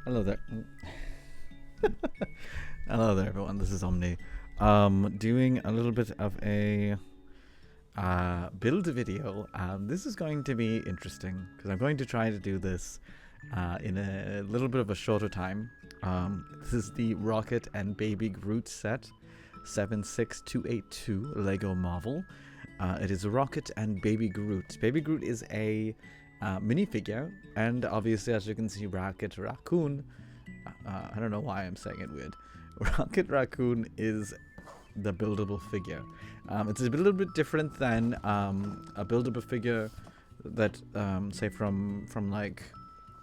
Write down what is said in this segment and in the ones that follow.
Hello there. Hello there, everyone. This is Omni. Doing a little bit of a build video. This is going to be interesting because I'm going to try to do this in a little bit of a shorter time. This is the Rocket and Baby Groot set, 76282 Lego Marvel. It is Rocket and Baby Groot. Baby Groot is a minifigure, and obviously, as you can see, Raccoon. I don't know why I'm saying it weird. Rocket Raccoon is the buildable figure. It's a little bit different than a buildable figure that, say, from like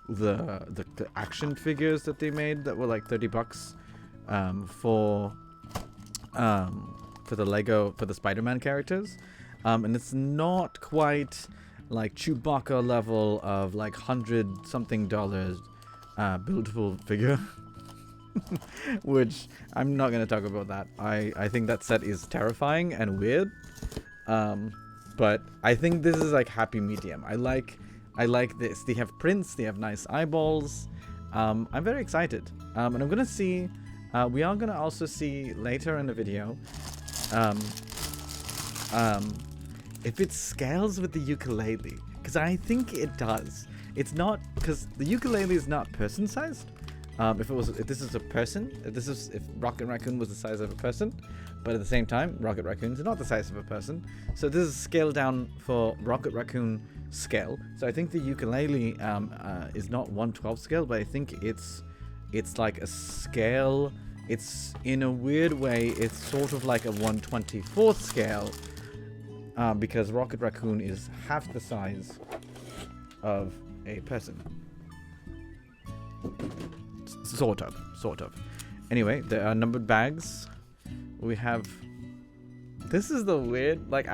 the action figures that they made that were like $30 for the Spider-Man characters, and it's not quite like Chewbacca level of like $100 something buildable figure. Which I'm not going to talk about that. I think that set is terrifying and weird, but I think this is like happy medium. I like this. They have prints, they have nice eyeballs. I'm very excited, and I'm gonna see, we are gonna also see later in the video if it scales with the ukulele, because I think it does. It's not, because the ukulele is not person sized. If this is a person, if Rocket Raccoon was the size of a person, but at the same time, Rocket Raccoon is not the size of a person. So this is scaled down for Rocket Raccoon scale. So I think the ukulele is not 1/12 scale, but I think it's like a scale. It's, in a weird way, it's sort of like a 1/24 scale, because Rocket Raccoon is half the size of a person. Sort of. Anyway, there are numbered bags. We have. This is the weird. Like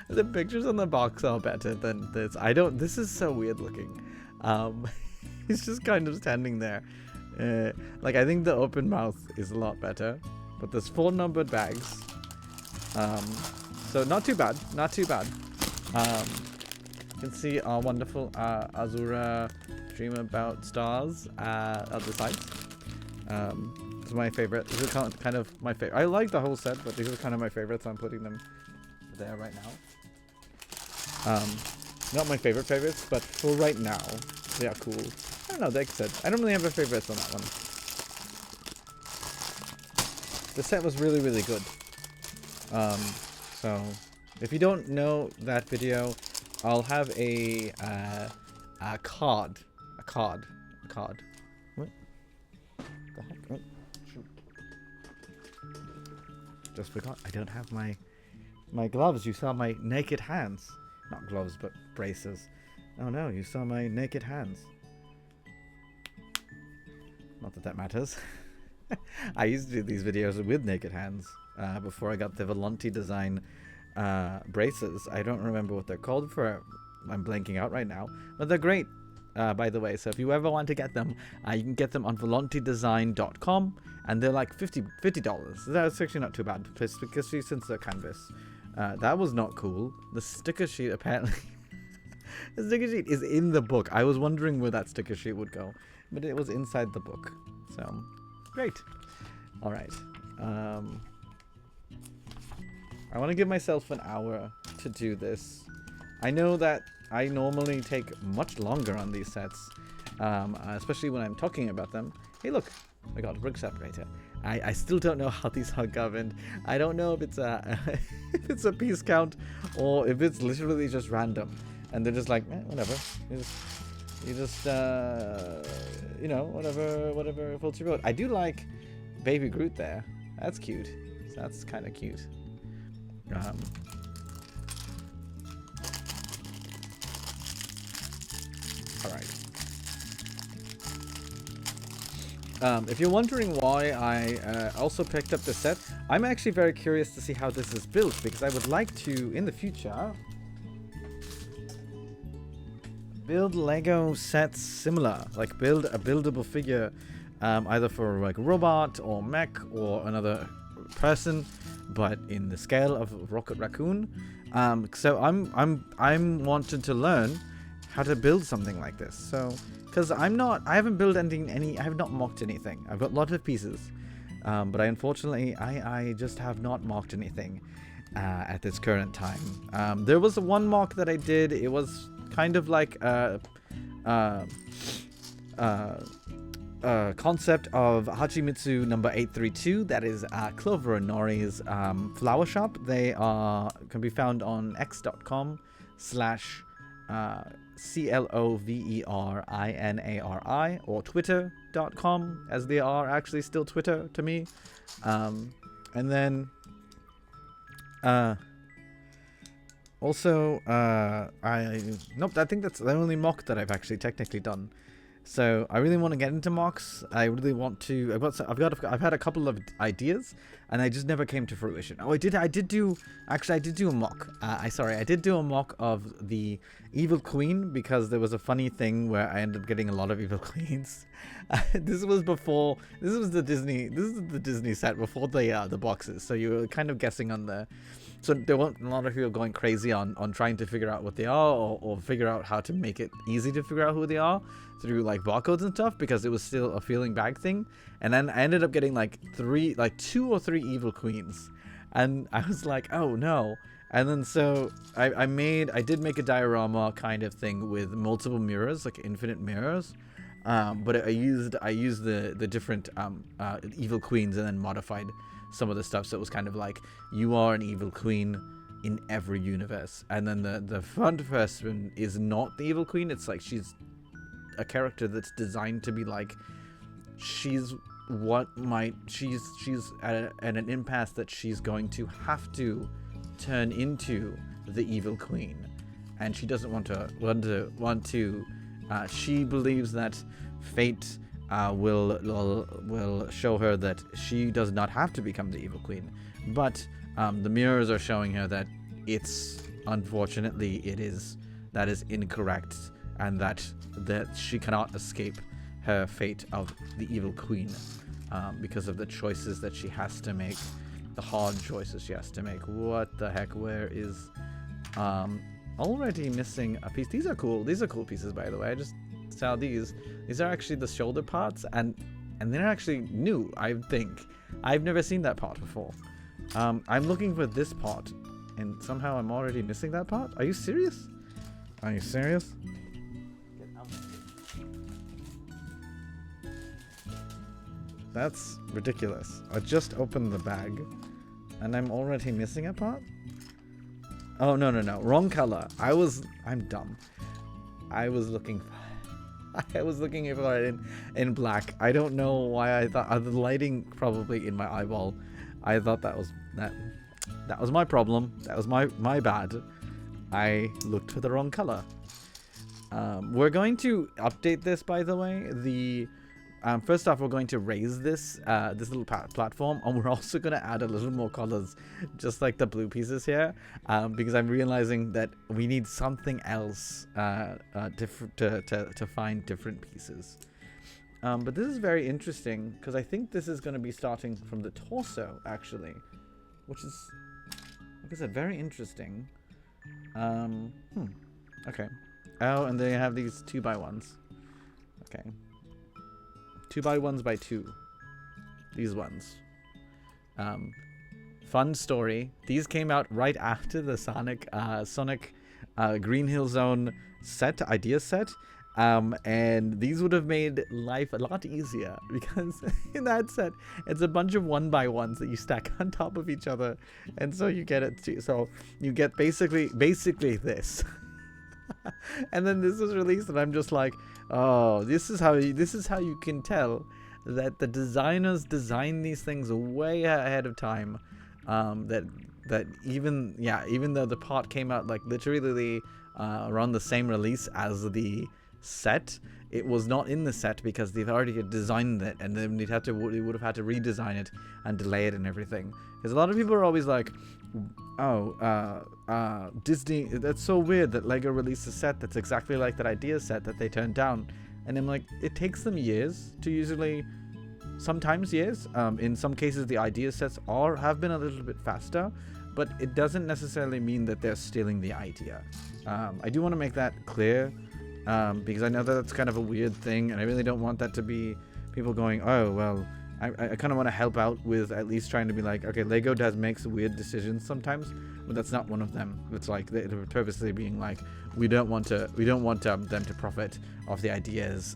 the pictures on the box are better than this. This is so weird looking. He's just kind of standing there. Like, I think the open mouth is a lot better. But there's 4 numbered bags. So not too bad. Not too bad. You can see our wonderful Azura Dream About Stars at the sides. It's my favorite. These are kind of my favorite. I like the whole set, but these are kind of my favorites. I'm putting them there right now. Not my favorites, but for right now, they are cool. I don't know, like I said, I don't really have a favorites on that one. The set was really, really good. So if you don't know that video, I'll have a card. What the heck? Oh, shoot. Just forgot. I don't have my gloves. You saw my naked hands. Not gloves, but braces. Oh no, you saw my naked hands. Not that matters. I used to do these videos with naked hands before I got the Volante design braces. I don't remember what they're called for. I'm blanking out right now, but they're great. By the way, so if you ever want to get them, you can get them on volantedesign.com, and they're like $50. That's actually not too bad, because since they're canvas. That was not cool. The sticker sheet, apparently. The sticker sheet is in the book. I was wondering where that sticker sheet would go, but it was inside the book. So, great. All right. I want to give myself an hour to do this. I know that I normally take much longer on these sets, especially when I'm talking about them. Hey, look, I got a brick separator. I still don't know how these are governed. I don't know if it's a if it's a piece count or if it's literally just random, and they're just like, whatever. You just you know, whatever floats your boat. I do like Baby Groot there. That's cute. That's kind of cute. Alright. If you're wondering why I also picked up the set, I'm actually very curious to see how this is built, because I would like to, in the future, build Lego sets similar. Like, build a buildable figure, either for like a robot or mech or another person, but in the scale of Rocket Raccoon. So I'm wanting to learn how to build something like this. So, because I haven't built anything, I have not mocked anything. I've got lots of pieces, but unfortunately, I just have not mocked anything at this current time. There was one mock that I did. It was kind of like concept of Hachimitsu number 832. That is Clover and Nori's flower shop. They can be found on x.com/CLOVERINARI or twitter.com, as they are actually still Twitter to me. And then also I think that's the only mock that I've actually technically done. So I really want to get into mocks. I really want to. I've had a couple of ideas, and I just never came to fruition. Oh, I did do a mock. I did do a mock of the Evil Queen, because there was a funny thing where I ended up getting a lot of Evil Queens. This was the Disney set before the boxes. So you were kind of guessing on the. So there weren't a lot of people going crazy on trying to figure out what they are, or figure out how to make it easy to figure out who they are through like barcodes and stuff, because it was still a feeling bag thing. And then I ended up getting like 2 or 3 Evil Queens, and I was like, oh no. And then so I did make a diorama kind of thing with multiple mirrors, like infinite mirrors. But I used the different Evil Queens, and then modified some of the stuff, so it was kind of like, you are an Evil Queen in every universe. And then the front person is not the Evil Queen. It's like she's a character that's designed to be like, she's at an impasse that she's going to have to turn into the Evil Queen, and she doesn't want to. She believes that fate will show her that she does not have to become the Evil Queen, but the mirrors are showing her that unfortunately that is incorrect, and that she cannot escape her fate of the Evil Queen because of the choices that she has to make, the hard choices she has to make. What the heck? Where is already missing a piece? These are cool pieces, by the way. I just saw these are actually the shoulder parts, and they're actually new. I think I've never seen that part before. I'm looking for this part, and somehow I'm already missing that part. Are you serious? That's ridiculous. I just opened the bag, and I'm already missing a part? Oh, no. Wrong color. I'm dumb. I was looking for it in black. I don't know why I thought the lighting probably in my eyeball. I thought that was my problem. That was my bad. I looked for the wrong color. We're going to update this, by the way. First off, we're going to raise this little platform, and we're also going to add a little more colors, just like the blue pieces here, because I'm realizing that we need something else different to find different pieces. But this is very interesting, because I think this is going to be starting from the torso, actually, which is, like I said, very interesting. Okay. Oh, and they have these 2x1s. Okay. 2x1s by 2. These ones. Fun story. These came out right after the Sonic Green Hill Zone idea set. And these would have made life a lot easier, because in that set, it's a bunch of 1x1s that you stack on top of each other. And so you get it. So you get basically this. And then this was released, and I'm just like, oh, this is how you can tell that the designers designed these things way ahead of time. That even though the part came out like literally around the same release as the set, it was not in the set because they've already designed it, and then they would have had to redesign it and delay it and everything. Because a lot of people are always like, Disney, that's so weird that Lego released a set that's exactly like that idea set that they turned down. And I'm like, it takes them years to sometimes years. In some cases, the idea sets have been a little bit faster, but it doesn't necessarily mean that they're stealing the idea. I do want to make that clear. because I know that that's kind of a weird thing, and I really don't want that to be people going, oh, well, I kind of want to help out with at least trying to be like, okay, Lego makes weird decisions sometimes, but that's not one of them. It's like they're purposely being like, we don't want them to profit off the ideas,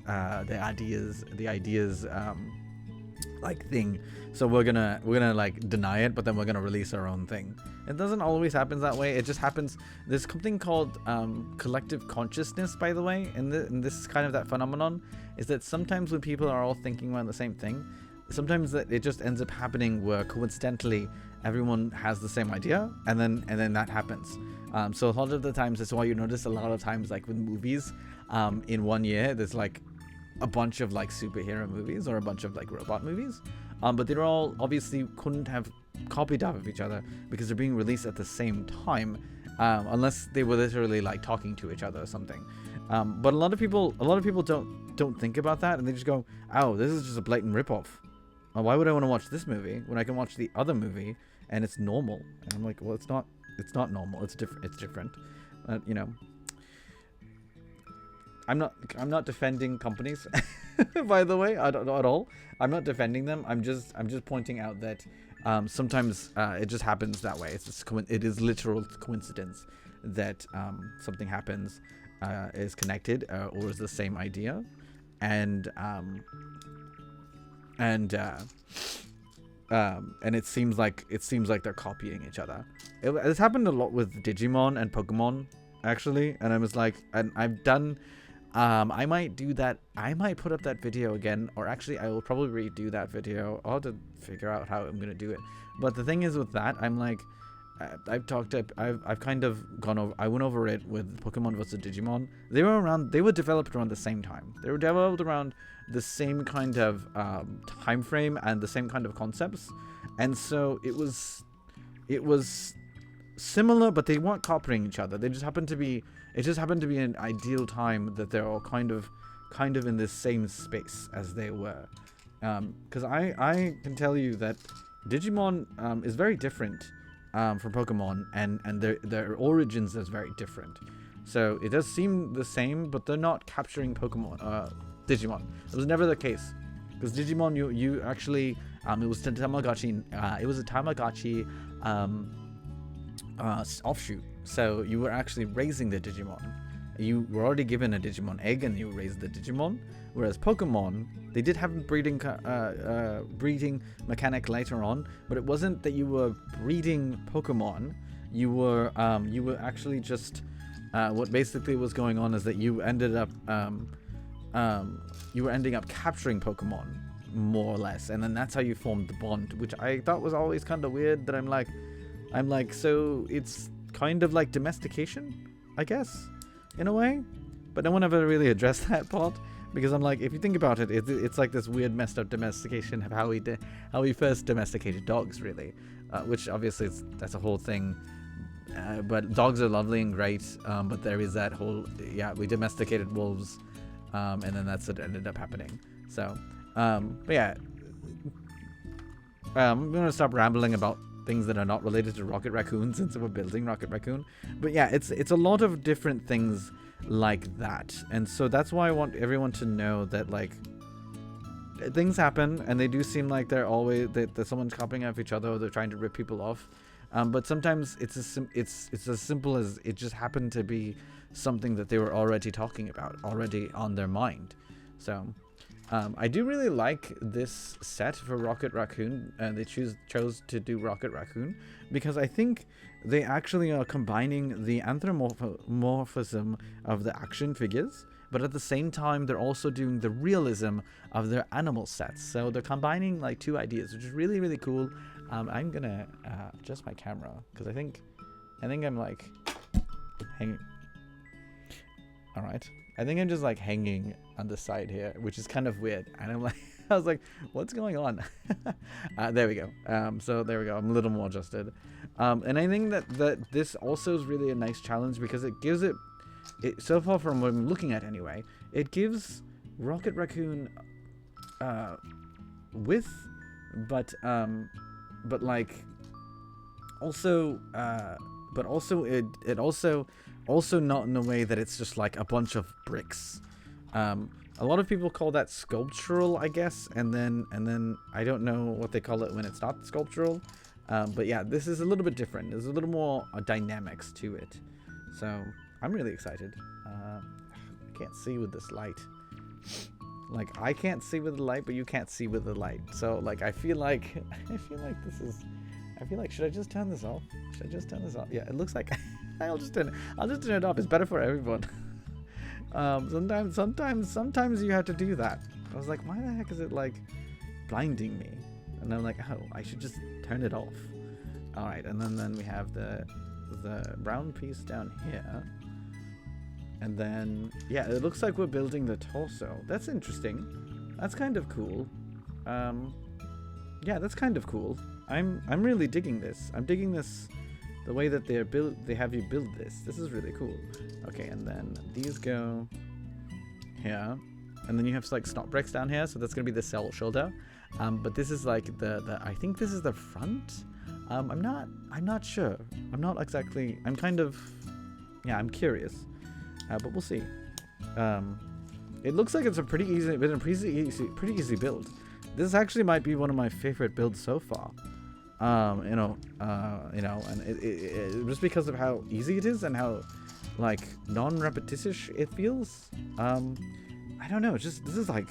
like thing. So we're gonna like deny it, but then we're gonna release our own thing. It doesn't always happen that way. It just happens. There's something called collective consciousness, by the way, and this is kind of that phenomenon. Is that sometimes when people are all thinking about the same thing, sometimes that it just ends up happening where coincidentally everyone has the same idea, and then that happens. So a lot of the times, that's why you notice a lot of times, like with movies, in one year there's like a bunch of like superhero movies or a bunch of like robot movies, but they're all obviously couldn't have copied off of each other because they're being released at the same time, unless they were literally like talking to each other or something. But a lot of people don't think about that, and they just go, oh, this is just a blatant ripoff. Why would I want to watch this movie when I can watch the other movie and it's normal? And I'm like, well, it's not normal. It's different. You know, I'm not defending companies, by the way. I don't know at all. I'm not defending them. I'm just pointing out that sometimes it just happens that way. It is literal coincidence that something happens, is connected, or is the same idea, and it seems like they're copying each other. It's happened a lot with Digimon and Pokemon, actually, and I was like, and I've done. I might do that. I might put up that video again, or actually, I will probably redo that video. I'll have to figure out how I'm gonna do it. But the thing is with that, I'm like, I've kind of gone over. I went over it with Pokemon vs Digimon. They were developed around the same time. They were developed around the same kind of time frame and the same kind of concepts, and so it was similar, but they weren't copying each other. They just happened to be. It just happened to be an ideal time that they're all kind of in this same space as they were. Because I can tell you that Digimon is very different from Pokemon, and their origins is very different. So it does seem the same, but they're not capturing Digimon. It was never the case, because Digimon you actually it was a Tamagotchi. It was a Tamagotchi offshoot. So you were actually raising the Digimon. You were already given a Digimon egg, and you raised the Digimon. Whereas Pokemon, they did have a breeding mechanic later on, but it wasn't that you were breeding Pokemon. You were actually just what basically was going on is that you ended up capturing Pokemon, more or less, and then that's how you formed the bond, which I thought was always kind of weird. That I'm like, so it's kind of like domestication, I guess, in a way, but no one ever really addressed that part, because I'm like, if you think about it, it's like this weird messed up domestication of how we first domesticated dogs, really, which obviously that's a whole thing, but dogs are lovely and great, but there is that whole, we domesticated wolves, and then that's what ended up happening. So but yeah, I'm gonna stop rambling about things that are not related to Rocket Raccoon, since we're building Rocket Raccoon. But yeah, it's a lot of different things like that, and so that's why I want everyone to know that, like, things happen, and they do seem like they're always that someone's copying off each other, or they're trying to rip people off. But sometimes it's as simple as it just happened to be something that they were already talking about, already on their mind. So I do really like this set for Rocket Raccoon, and they chose to do Rocket Raccoon because I think they actually are combining the anthropomorphism of the action figures, but at the same time they're also doing the realism of their animal sets. So they're combining like two ideas, which is really, really cool. I'm gonna adjust my camera because I think I'm like hanging. All right. I think I'm just like hanging on the side here, which is kind of weird. And I'm like, I was like, what's going on? There we go. So there we go. I'm a little more adjusted. And I think that this also is really a nice challenge because it gives it so far from what I'm looking at anyway, it gives Rocket Raccoon width, but like also, but also it also Also not in a way that it's just like a bunch of bricks. A lot of people call that sculptural, I guess, and then I don't know what they call it when it's not sculptural. But yeah, this is a little bit different. There's a little more dynamics to it. So I'm really excited. I can't see with this light. Like, I can't see with the light, but you can't see with the light. So like, I feel like this is. I feel like, should I just turn this off? Should I just turn this off? Yeah, it looks like I'll just turn it off. It's better for everyone. Sometimes you have to do that. I was like, why the heck is it like blinding me? And I'm like, oh, I should just turn it off. All right, and then we have the brown piece down here. And then, yeah, it looks like we're building the torso. That's interesting. That's kind of cool. Yeah, that's kind of cool. I'm really digging this. I'm digging this, the way that they have you build this. This is really cool. Okay, and then these go here, and then you have like snot bricks down here. So that's gonna be the cell shoulder. But this is like the I think this is the front. I'm not sure. I'm not exactly. I'm kind of, yeah, I'm curious. But we'll see. It looks like it's a pretty easy build. This actually might be one of my favorite builds so far. And it just because of how easy it is and how like non-repetitious it feels. I don't know. This is like,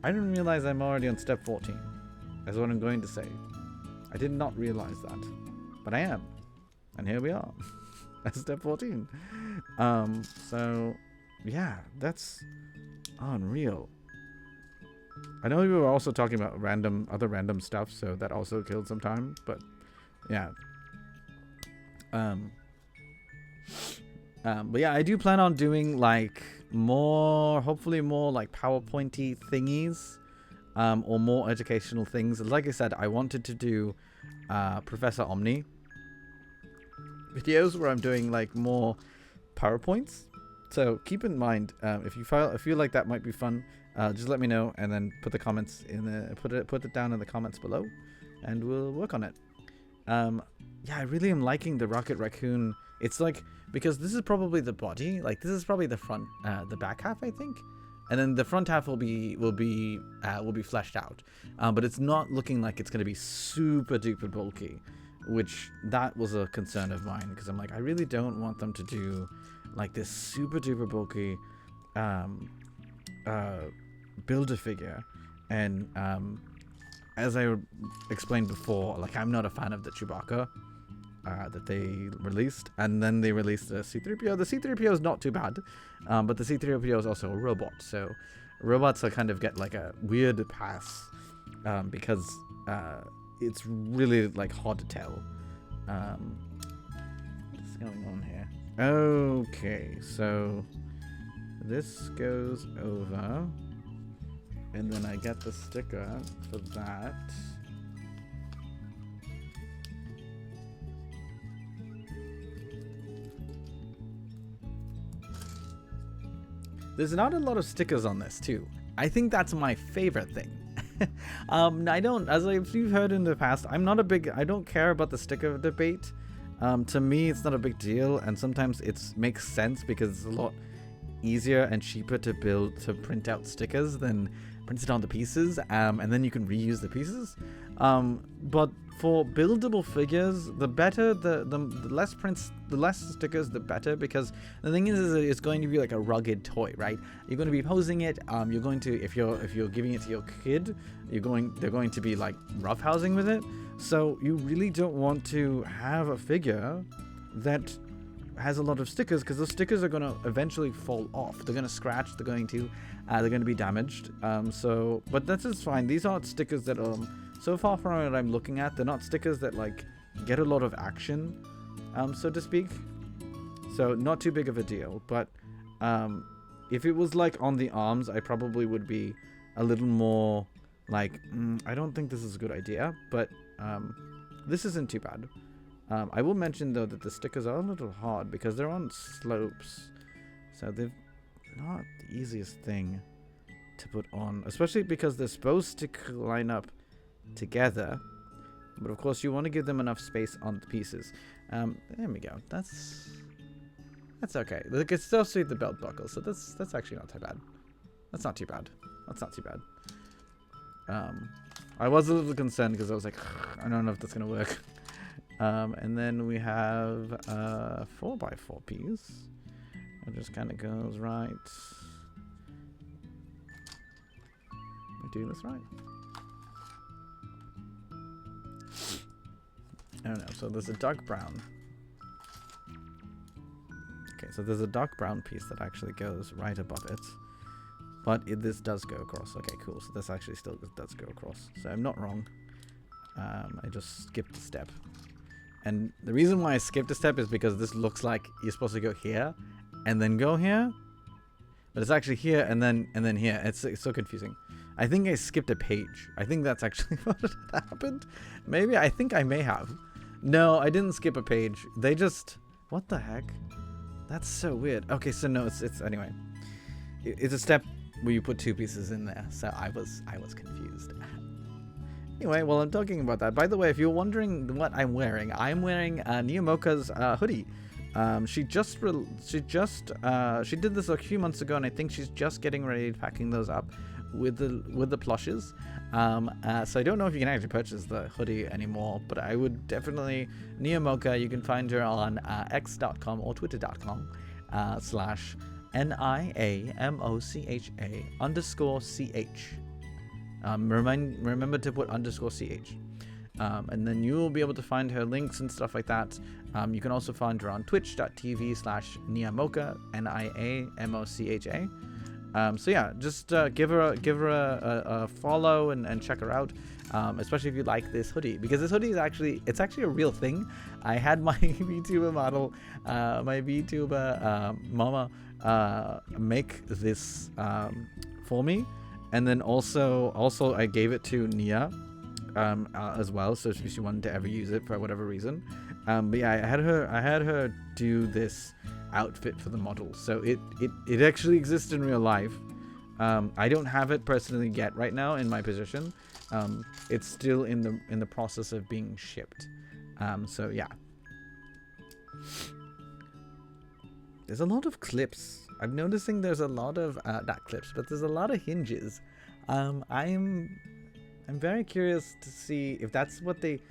I didn't realize I'm already on step 14. That's what I'm going to say. I did not realize that, but I am, and here we are. That's step 14. So yeah, that's unreal. I know we were also talking about other random stuff, so that also killed some time, but yeah. But yeah, I do plan on doing like hopefully more like PowerPointy thingies, or more educational things. Like I said, I wanted to do Professor Omni videos where I'm doing like more PowerPoints. So keep in mind, if you feel like that might be fun, just let me know, and then put the comments put it down in the comments below, and we'll work on it. Yeah, I really am liking the Rocket Raccoon. It's like, because this is probably the body, like this is probably the front, the back half, I think, and then the front half will be fleshed out. But it's not looking like it's gonna be super duper bulky, which that was a concern of mine, because I'm like, I really don't want them to do like this super duper bulky Build-A-Figure. And as I explained before, like I'm not a fan of the Chewbacca that they released, and then they released the C-3PO. The C-3PO is not too bad, but the C-3PO is also a robot, so robots kind of get like a weird pass, because it's really like hard to tell what's going on here. Okay, so this goes over, and then I get the sticker for that. There's not a lot of stickers on this too. I think that's my favorite thing. I don't, as you've heard in the past, I don't care about the sticker debate. To me, it's not a big deal, and sometimes it makes sense because it's a lot easier and cheaper to print out stickers than print it on the pieces, and then you can reuse the pieces. But for buildable figures, the better, the less prints, the less stickers, the better, because the thing is it's going to be like a rugged toy, right? You're going to be posing it. You're going to, if you're giving it to your kid, they're going to be like roughhousing with it. So you really don't want to have a figure that has a lot of stickers, because those stickers are going to eventually fall off. They're going to scratch. They're going to be damaged. But that's just fine. These aren't stickers that so far from what I'm looking at, they're not stickers that like get a lot of action, so to speak. So not too big of a deal. But if it was like on the arms, I probably would be a little more like, I don't think this is a good idea. But this isn't too bad. I will mention though that the stickers are a little hard because they're on slopes, so they're not the easiest thing to put on, especially because they're supposed to line up together, but of course you want to give them enough space on the pieces. There we go. That's That's okay. They can still see the belt buckle, so that's actually not too bad. That's not too bad. That's not too bad. I was a little concerned because I was like, I don't know if that's gonna work. And then we have 4x4 piece. It just kind of goes right. Am I doing this right? I don't know. So there's a dark brown. Okay, so there's a dark brown piece that actually goes right above it. But this does go across. Okay, cool. So this actually still does go across. So I'm not wrong. I just skipped a step. And the reason why I skipped a step is because this looks like you're supposed to go here and then go here. But it's actually here and then here. It's so confusing. I think I skipped a page. I think that's actually what happened. Maybe. I think I may have. No, I didn't skip a page. They just... What the heck? That's so weird. Okay, so no, it's anyway. It's a step where you put 2 pieces in there. So I was confused. Anyway, well, I'm talking about that. By the way, if you're wondering what I'm wearing Niyamoka's hoodie. She did this a few months ago, and I think she's just getting ready to packing those up with the plushes. So I don't know if you can actually purchase the hoodie anymore, but I would definitely Niyamoka. You can find her on x.com or twitter.com /NIAMOCHA_CH. Remember to put _CH. And then you will be able to find her links and stuff like that. You can also find her on twitch.tv/Niyamoka, NIAMOCHA. So yeah, just give her a follow and check her out, especially if you like this hoodie, because this hoodie is actually a real thing. I had my VTuber model, my VTuber mama make this for me, and then also I gave it to Nia as well, so if she wanted to ever use it for whatever reason. But yeah, I had her do this outfit for the model, so it actually exists in real life. I don't have it personally yet right now in my position. It's still in the process of being shipped. So yeah, there's a lot of clips. I'm noticing there's a lot of not clips, but there's a lot of hinges. I'm very curious to see if that's what they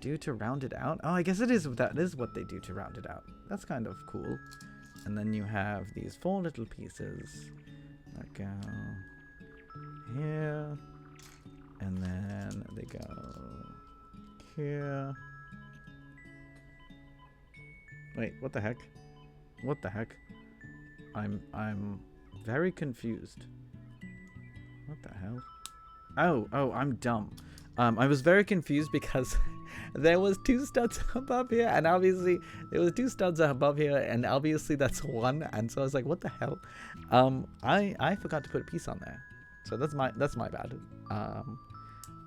do to round it out. Oh, I guess it is. That is what they do to round it out. That's kind of cool. And then you have these 4 little pieces that go here, and then they go here. Wait, what the heck? What the heck? I'm very confused. What the hell? Oh, I'm dumb. I was very confused because there was 2 studs above here, and obviously there was 2 studs above here, and obviously that's 1, and so I was like, what the hell? I forgot to put a piece on there, so that's my bad.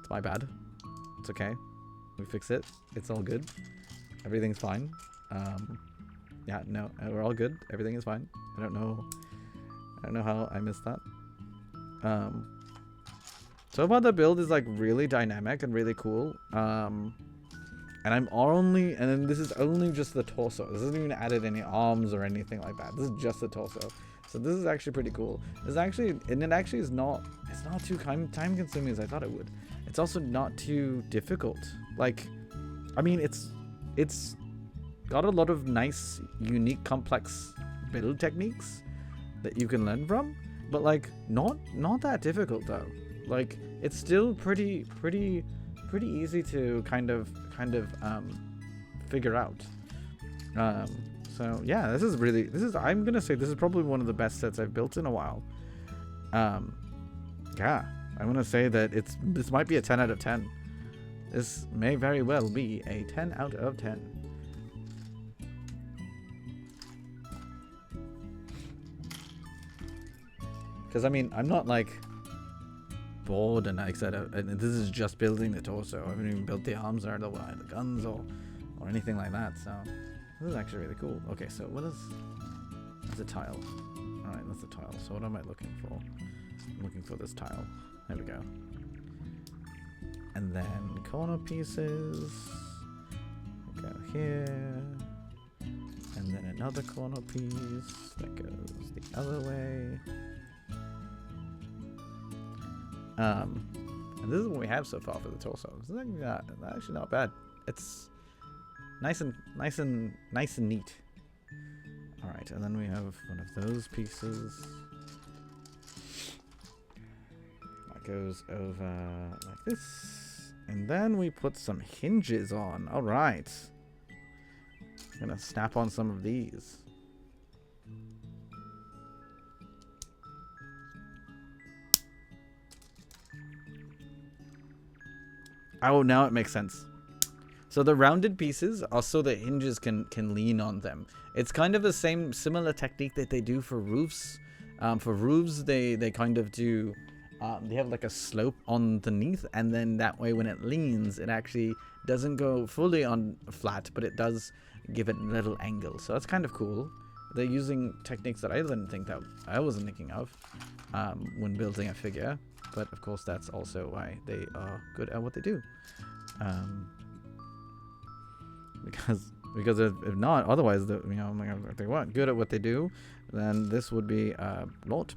It's my bad. It's okay. We fix it. It's all good. Everything's fine. Yeah, no, we're all good. Everything is fine. I don't know how I missed that. So far the build is like really dynamic and really cool. And then this is only just the torso. This isn't even added any arms or anything like that. This is just the torso. So this is actually pretty cool. It's not too time consuming as I thought it would. It's also not too difficult. Like, I mean, it's got a lot of nice, unique, complex build techniques that you can learn from, but like not that difficult though. Like, it's still pretty easy to kind of figure out. So yeah, I'm gonna say this is probably one of the best sets I've built in a while. Yeah, I'm gonna say that this might be a 10 out of 10. This may very well be a 10 out of 10. Because I mean, I'm not like bored, and like I said, this is just building the torso. I haven't even built the arms or the guns or anything like that. So this is actually really cool. Okay, so that's a tile. All right, that's a tile. So what am I looking for? I'm looking for this tile. There we go. And then corner pieces. Go here And then another corner piece that goes the other way. And this is what we have so far for the torso. It's actually not bad. It's nice and neat. All right, and then we have one of those pieces that goes over like this, and then we put some hinges on. All right, I'm gonna snap on some of these. Oh, now it makes sense. So the rounded pieces are so the hinges can lean on them. It's kind of the similar technique that they do for roofs. For roofs, they kind of do. They have like a slope underneath, and then that way when it leans, it actually doesn't go fully on flat, but it does give it a little angle. So that's kind of cool. They're using techniques that I didn't think that I wasn't thinking of when building a figure. But of course, that's also why they are good at what they do. Because if not, otherwise, if they weren't good at what they do, then this would be a lot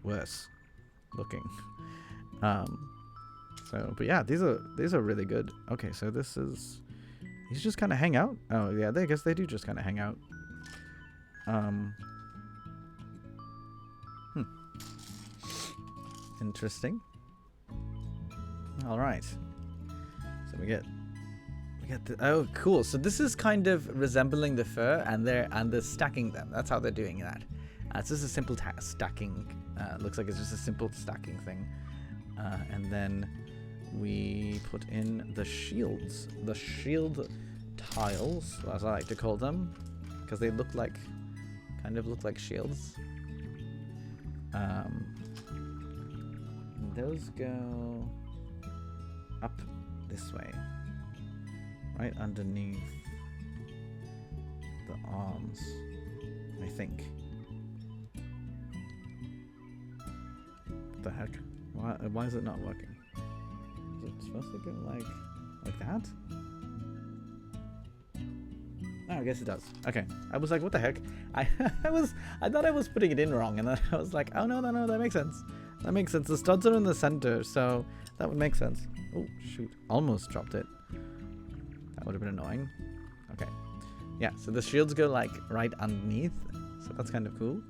worse looking. But yeah, these are really good. Okay, so these just kind of hang out. Oh yeah, I guess they do just kind of hang out. Interesting. All right. So we get the, oh cool. So this is kind of resembling the fur, and they're stacking them. That's how they're doing that. It's just a simple stacking. Looks like it's just a simple stacking thing. And then we put in the shields, the shield tiles, as I like to call them, because they kind of look like shields. Those go up this way, right underneath the arms, I think. What the heck? Why is it not working? Is it supposed to go like that? Oh, I guess it does. Okay. I was like, what the heck? I thought I was putting it in wrong, and then I was like, oh no, that makes sense. That makes sense. The studs are in the center, so that would make sense. Oh shoot! Almost dropped it. That would have been annoying. Okay. Yeah. So the shields go like right underneath, so that's kind of cool.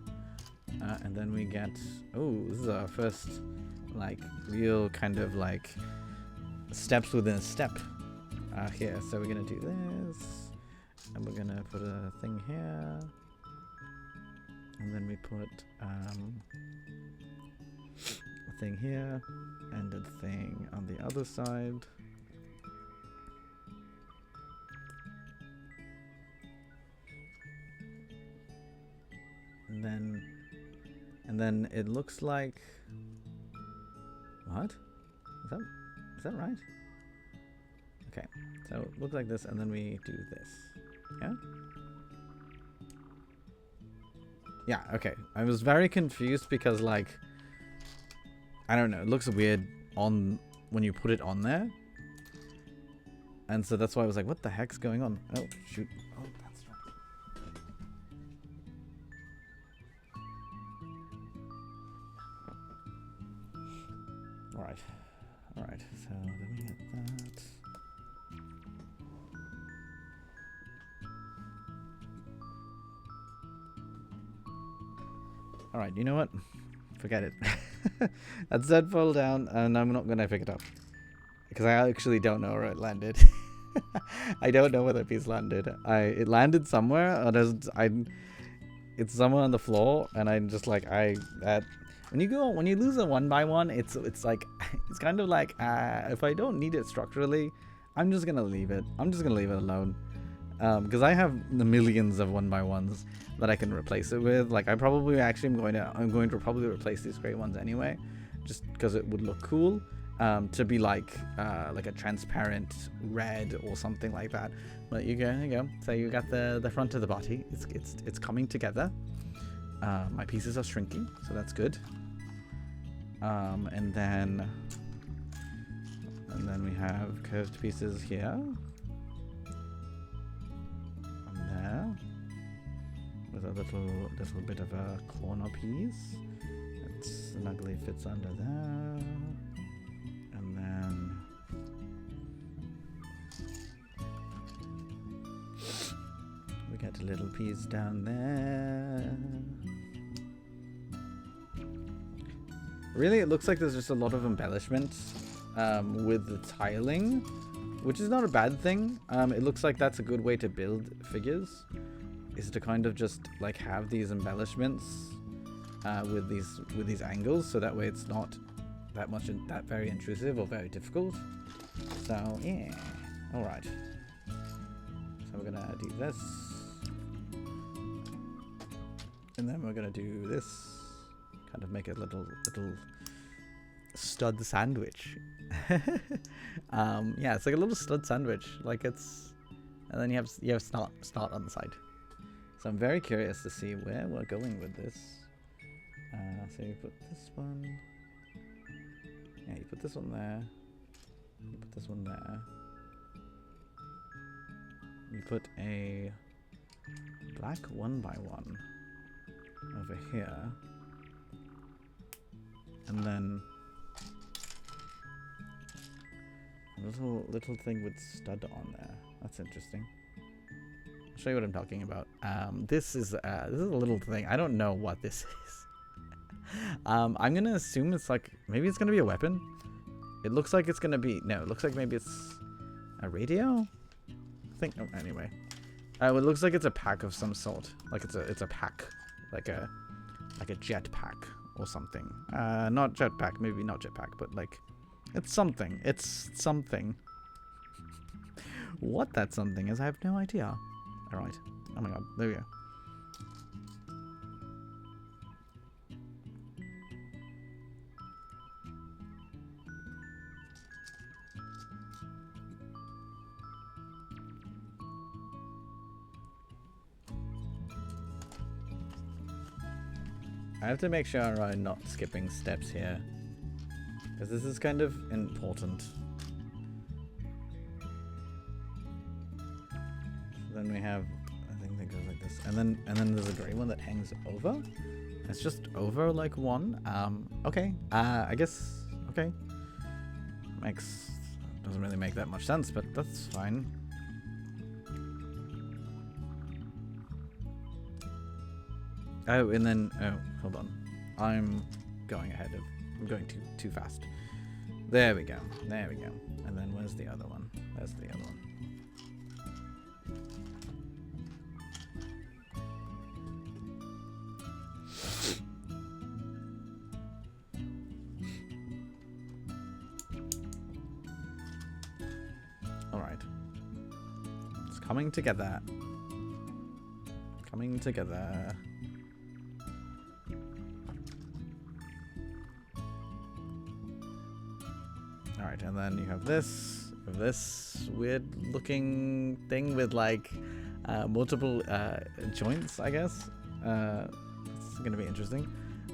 And then we get. Oh, this is our first like real kind of like steps within a step here. So we're gonna do this. And we're gonna put a thing here, and then we put a thing here, and a thing on the other side. And then it looks like, what? Is that right? Okay, so it looks like this, and then we do this. Yeah? Yeah, okay. I was very confused because, like, I don't know, it looks weird on when you put it on there. And so that's why I was like, what the heck's going on? Oh, shoot. Oh, that's right. Alright, so let me get that. Alright, you know what? Forget it. That's dead fall down, and I'm not going to pick it up. Because I actually don't know where it landed. I don't know where that piece landed. It landed somewhere, or it's somewhere on the floor, and I'm just like, when you lose a 1x1, it's like, it's kind of like, if I don't need it structurally, I'm just going to leave it. I'm just going to leave it alone. Because I have the millions of 1x1s that I can replace it with. Like, I'm going to probably replace these gray ones anyway, just because it would look cool, to be like a transparent red or something like that. But you go. So you got the front of the body. It's coming together. My pieces are shrinking, so that's good. And then we have curved pieces here. There. with a little bit of a corner piece. It snugly fits under there. And then we got a little piece down there. Really, it looks like there's just a lot of embellishments with the tiling, which is not a bad thing. It looks like that's a good way to build figures, is to kind of just like have these embellishments with these angles, so that way it's not that very intrusive or very difficult. So yeah, all right. So we're gonna do this, and then we're gonna do this. Kind of make a little stud sandwich. Yeah, it's like a little stud sandwich. Like it's, and then you have snot on the side. So I'm very curious to see where we're going with this. So you put this one. Yeah, you put this one there. You put this one there. You put a black 1x1 over here. And then a little thing with stud on there. That's interesting. I'll show you what I'm talking about. This is a little thing. I don't know what this is. I'm gonna assume it's like, maybe it's gonna be a weapon. It looks like it's gonna be, no, it looks like maybe it's a radio. I think. Oh, anyway, it looks like it's a pack of some sort. Like it's a pack, like a jet pack or something. Not jetpack, maybe not jetpack, but like, it's something. It's something. What that something is, I have no idea. All right. Oh my god. There we go. I have to make sure I'm not skipping steps here, because this is kind of important. So then we have a thing that goes like this, and then there's a gray one that hangs over. It's just over like one. Okay. I guess. Okay. Doesn't really make that much sense, but that's fine. Oh, and then, oh, hold on. I'm going too fast. There we go. There we go. And then where's the other one? There's the other one. All right. It's coming together. Coming together. Alright, and then you have this weird looking thing with like multiple joints, I guess. It's gonna be interesting.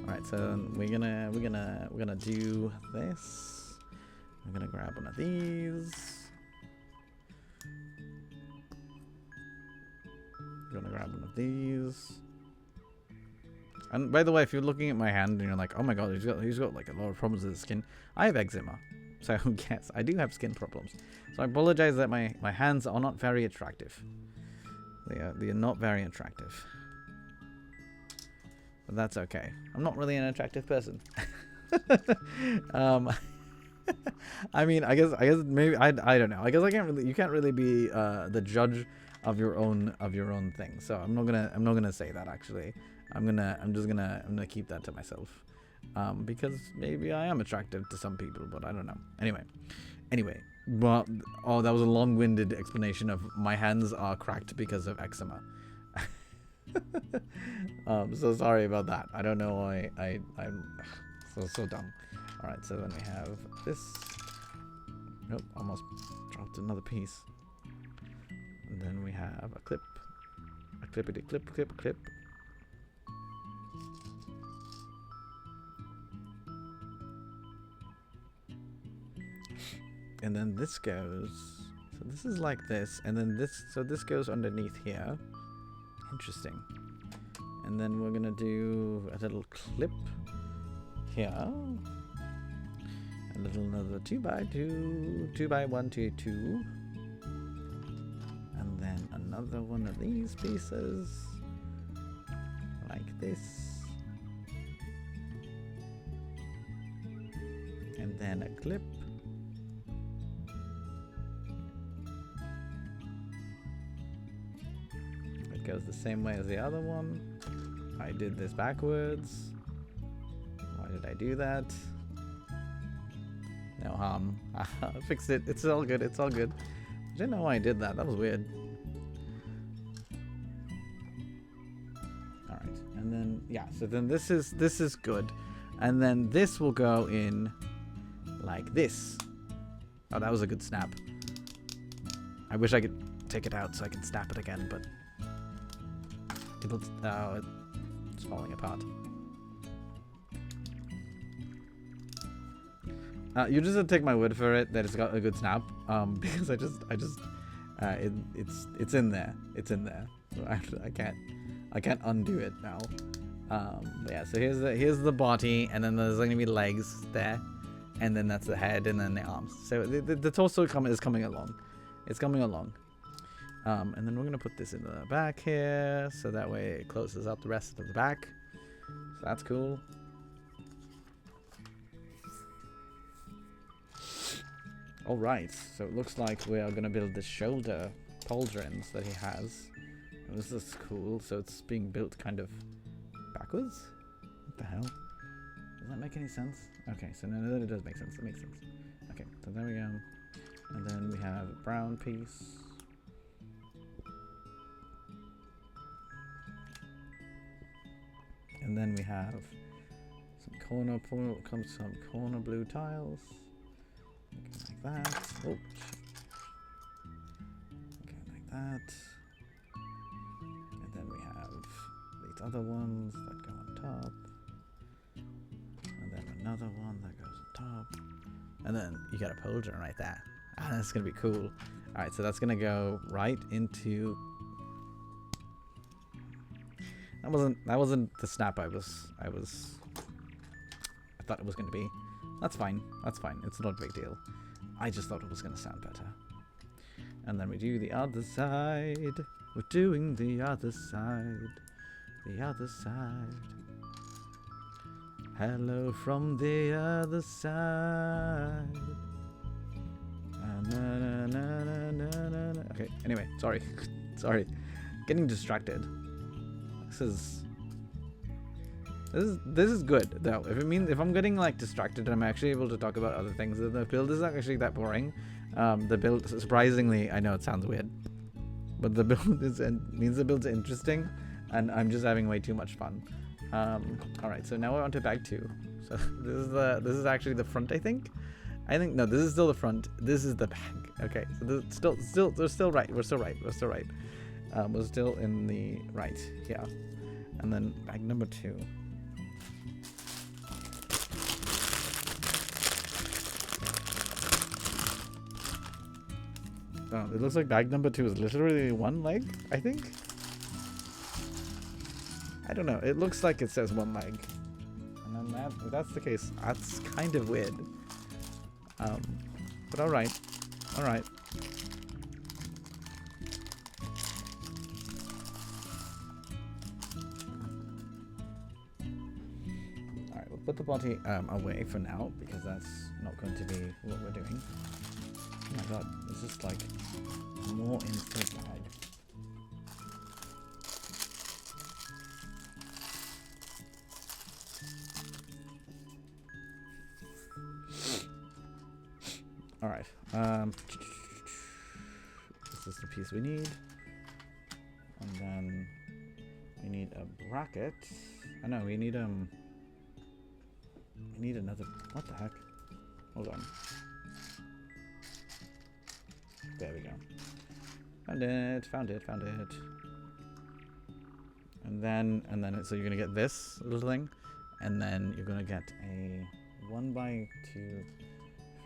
Alright, so we're gonna do this. I'm gonna grab one of these. I'm gonna grab one of these. And by the way, if you're looking at my hand and you're like, oh my god, he's got like a lot of problems with his skin, I have eczema. So yes, I do have skin problems. So I apologize that my hands are not very attractive. They are not very attractive. But that's okay. I'm not really an attractive person. I mean, I guess maybe I don't know. I guess you can't really be the judge of your own thing. So I'm not gonna say that actually. I'm gonna keep that to myself. Because maybe I am attractive to some people, but I don't know. Anyway, but that was a long-winded explanation of my hands are cracked because of eczema. So sorry about that. I don't know why I'm so dumb. All right, so then we have this. Nope, almost dropped another piece. And then we have a clip, a clippity clip. And then this goes, so this is like this, and then this, so this goes underneath here. Interesting. And then we're gonna do a little clip here. A little another 2x2, 2x1, 2. And then another one of these pieces. Like this. And then a clip. It goes the same way as the other one. I did this backwards. Why did I do that? No harm. I fixed it. It's all good. It's all good. I didn't know why I did that. That was weird. All right. And then, yeah. So then this is good. And then this will go in like this. Oh, that was a good snap. I wish I could take it out so I can snap it again, but it's falling apart. You just have to take my word for it that it's got a good snap, because it's in there. It's in there. So I can't undo it now. But yeah. So here's the body, and then there's gonna be legs there, and then that's the head, and then the arms. So the torso is coming along. It's coming along. And then we're gonna put this in the back here, so that way it closes up the rest of the back. So that's cool. All right, so it looks like we are gonna build the shoulder pauldrons that he has. And this is cool. So it's being built kind of backwards. What the hell? Does that make any sense? Okay, so no, it does make sense. It makes sense. Okay, so there we go. And then we have a brown piece. And then we have some corner blue tiles. Like that. Oh, okay, like that. And then we have these other ones that go on top. And then another one that goes on top. And then you got a pauldron right there. Ah, that's gonna be cool. Alright, so that's gonna go right into. That wasn't the snap I thought it was gonna be. That's fine. That's fine. It's not a big deal. I just thought it was gonna sound better. And then we do the other side. We're doing the other side. The other side. Hello from the other side. Na, na, na, na, na, na. Okay, anyway, sorry. Sorry. Getting distracted. This is good though. If I'm getting like distracted, I'm actually able to talk about other things. The build is not actually that boring. The build, surprisingly, I know it sounds weird, but the build means the build's interesting, and I'm just having way too much fun. All right, so now we're on to bag 2. So this is actually the front, I think. No, this is still the front. This is the back. Okay, so we're still right. We're still right. We're still in the right. Yeah, and then bag number 2. Oh, it looks like bag number 2 is literally one leg, I think. I don't know. It looks like it says one leg. And then if that's the case, that's kind of weird. But alright. Alright. Alright, we'll put the body away for now, because that's not going to be what we're doing. Oh my god, there's just like more in the bag. Alright, this is the piece we need. And then we need a bracket. Oh no, we need another, what the heck? Hold on. There we go. Found it. And then so you're gonna get this little thing, and then you're gonna get a 1x2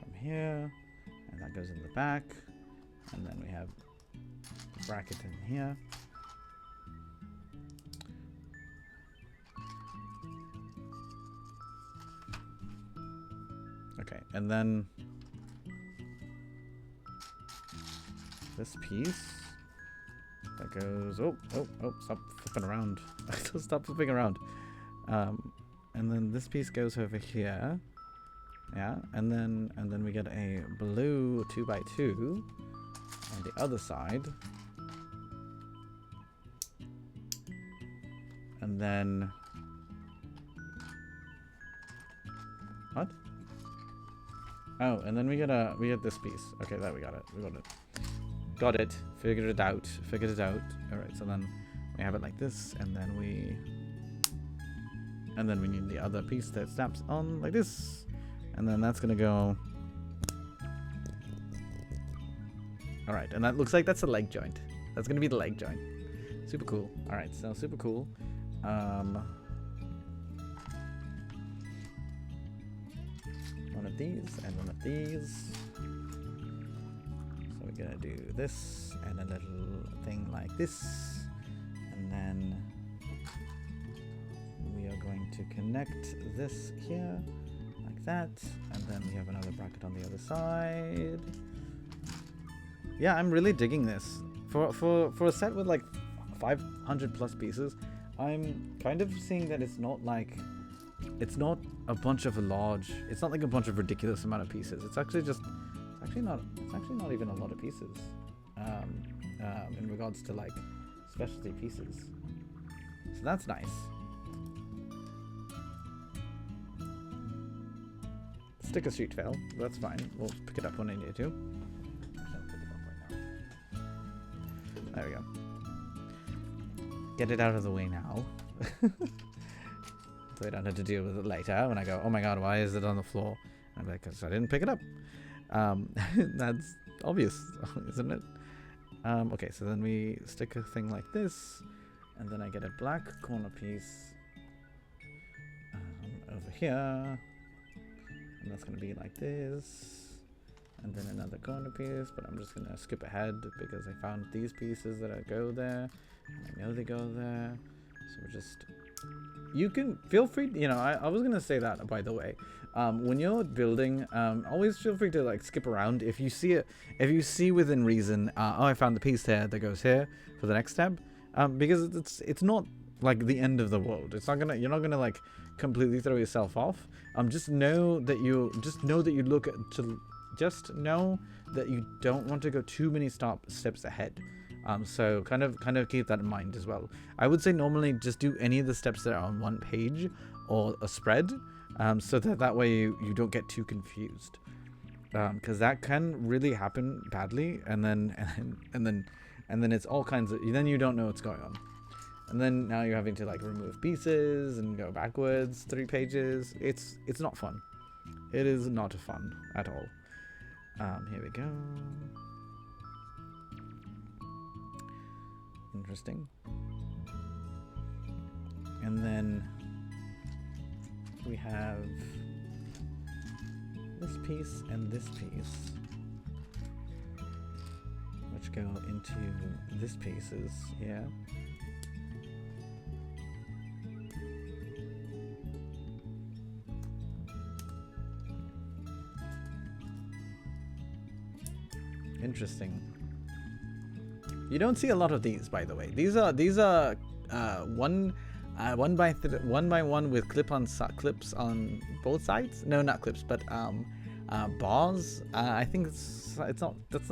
from here, and that goes in the back, and then we have the bracket in here. Okay, and then this piece that goes. Oh! Stop flipping around! Stop flipping around. And then this piece goes over here. Yeah, and then we get a blue 2x2 on the other side. And then what? Oh, and then we get this piece. Okay, there we got it. We got it. Got it. Figured it out. Figured it out. All right. So then we have it like this, and then we need the other piece that snaps on like this, and then that's gonna go. All right, and that looks like that's a leg joint. That's gonna be the leg joint. Super cool. All right, so super cool. One of these and one of these. So we're gonna do this and a little thing like this, and then we are going to connect this here like that, and then we have another bracket on the other side. Yeah, I'm really digging this. For a set with like 500 plus pieces, I'm kind of seeing that it's not like, it's not a bunch of it's not like a bunch of ridiculous amount of pieces. It's actually not even a lot of pieces in regards to like specialty pieces. So that's nice. Sticker sheet fail. That's fine. We'll pick it up when I need to. There we go. Get it out of the way now. So I don't have to deal with it later when I go, oh my god, why is it on the floor? And I'm like, because I didn't pick it up. That's obvious, isn't it? Okay, so then we stick a thing like this, and then I get a black corner piece over here, and that's going to be like this, and then another corner piece, but I'm just going to skip ahead because I found these pieces that go there, and I know they go there, so we're just... You can feel free, you know, I was going to say that, by the way. When you're building, always feel free to like skip around. If you see it, if you see within reason, oh, I found the piece there that goes here for the next step, because it's not like the end of the world. It's not gonna, you're not gonna like completely throw yourself off. Just know that you look at just know that you don't want to go too many steps ahead. So kind of keep that in mind as well. I would say normally just do any of the steps that are on one page or a spread, so that way you don't get too confused, because that can really happen badly, and then it's all kinds of, then you don't know what's going on, and then now you're having to like remove pieces and go backwards 3 pages. It's not fun. It is not fun at all. Here we go. Interesting. And then we have this piece and this piece, which go into this pieces here. Interesting. You don't see a lot of these, by the way. These are one by one with clips on both sides. No, not clips, but bars. I think it's not, that's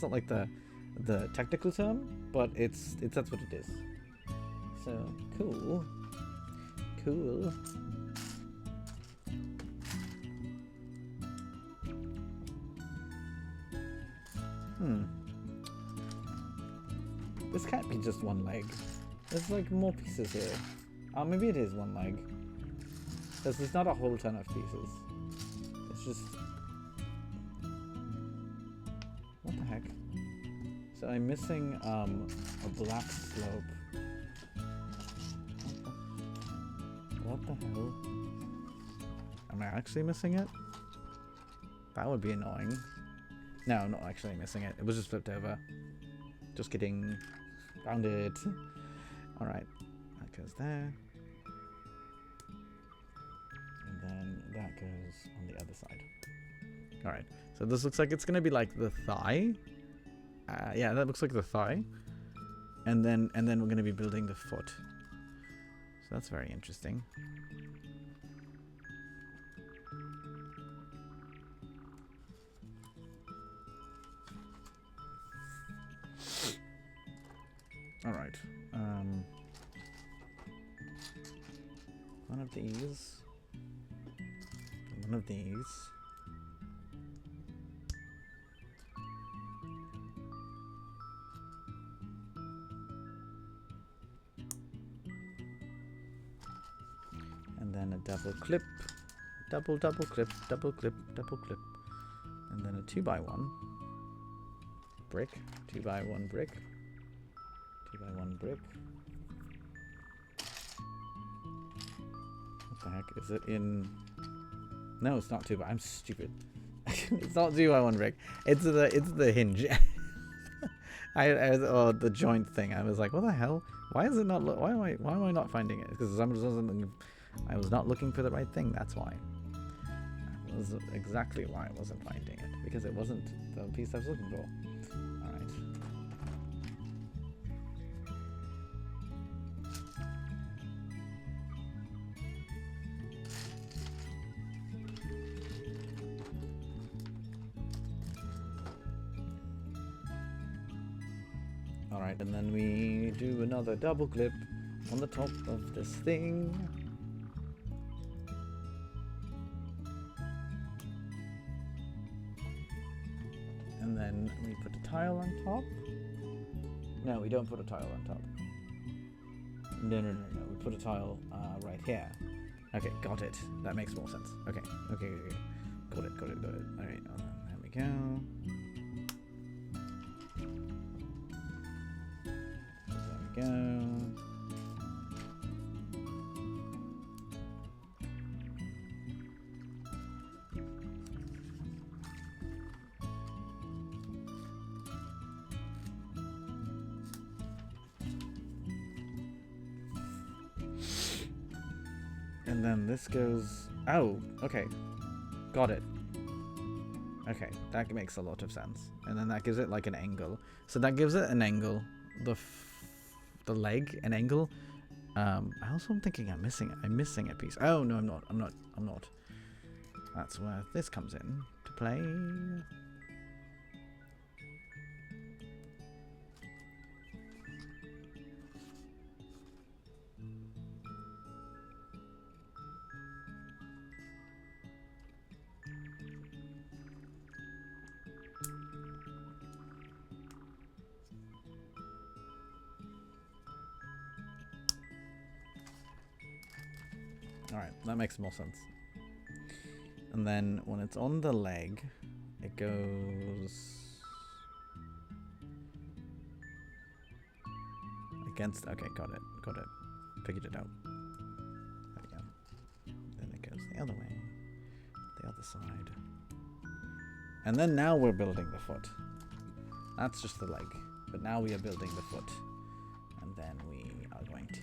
not like the technical term, but that's what it is. So cool. This can't be just one leg. There's like more pieces here. Maybe it is one leg. Because there's not a whole ton of pieces. It's just... What the heck? So I'm missing a black slope. What the hell? Am I actually missing it? That would be annoying. No, I'm not actually missing it. It was just flipped over. Just kidding. Found it. Alright. That goes there. And then that goes on the other side. All right. So this looks like it's gonna be like the thigh. Yeah, that looks like the thigh. And then we're gonna be building the foot. So that's very interesting. All right. One of these. One of these. And then a double clip. Double clip, double clip, double clip. And then a 2x1 brick. 2x1 brick. 2x1 brick. What the heck? Is it in... No, it's not 2x. I'm stupid. It's not 2x1 brick. It's the hinge. Or the joint thing. I was like, what the hell? Why is it not? Why am I not finding it? Because I was not looking for the right thing. That's why. That was exactly why I wasn't finding it, because it wasn't the piece I was looking for. All right. Alright, and then we do another double clip on the top of this thing. And then we put a tile on top. No, we don't put a tile on top. No. We put a tile right here. Okay, got it. That makes more sense. Okay. Got it. Alright, there we go. Go. And then this goes... Oh, okay. Got it. Okay, that makes a lot of sense. And then that gives it like an angle. So that gives it an angle. The leg, an angle. I also am thinking I'm missing a piece. Oh no, I'm not. That's where this comes in to play. Alright, that makes more sense. And then when it's on the leg, it goes against... Okay, got it. Figured it out. There we go. Then it goes the other way. The other side. And then now we're building the foot. That's just the leg. But now we are building the foot. And then we are going to...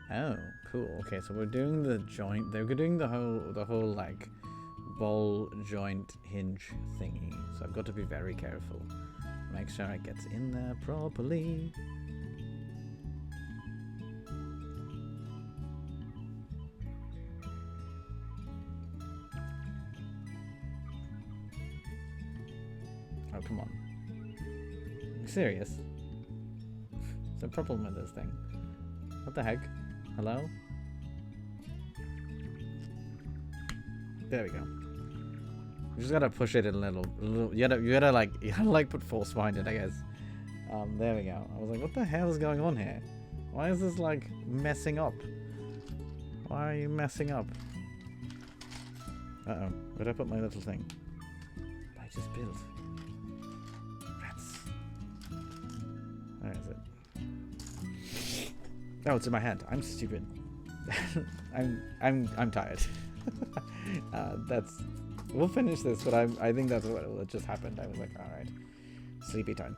Oh, cool. Okay, so we're doing the joint. They're doing the whole like ball joint hinge thingy. So I've got to be very careful. Make sure it gets in there properly. Oh, come on. Are you serious? What's the problem with this thing? What the heck? Hello? There we go. You just gotta push it a little. You gotta like put force behind it, I guess. There we go. I was like, what the hell is going on here? Why is this like messing up? Why are you messing up? Uh-oh. Where'd I put my little thing? I just built. Rats. Where is it? Oh, it's in my hand. I'm stupid. I'm tired. That's We'll finish this, but I think that's what just happened. I was like, all right, sleepy time.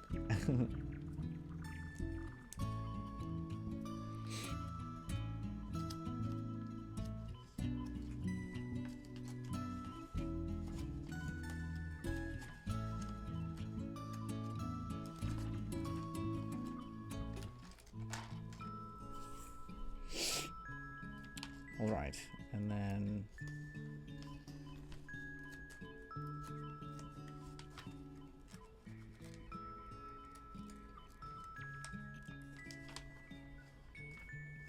All right, and then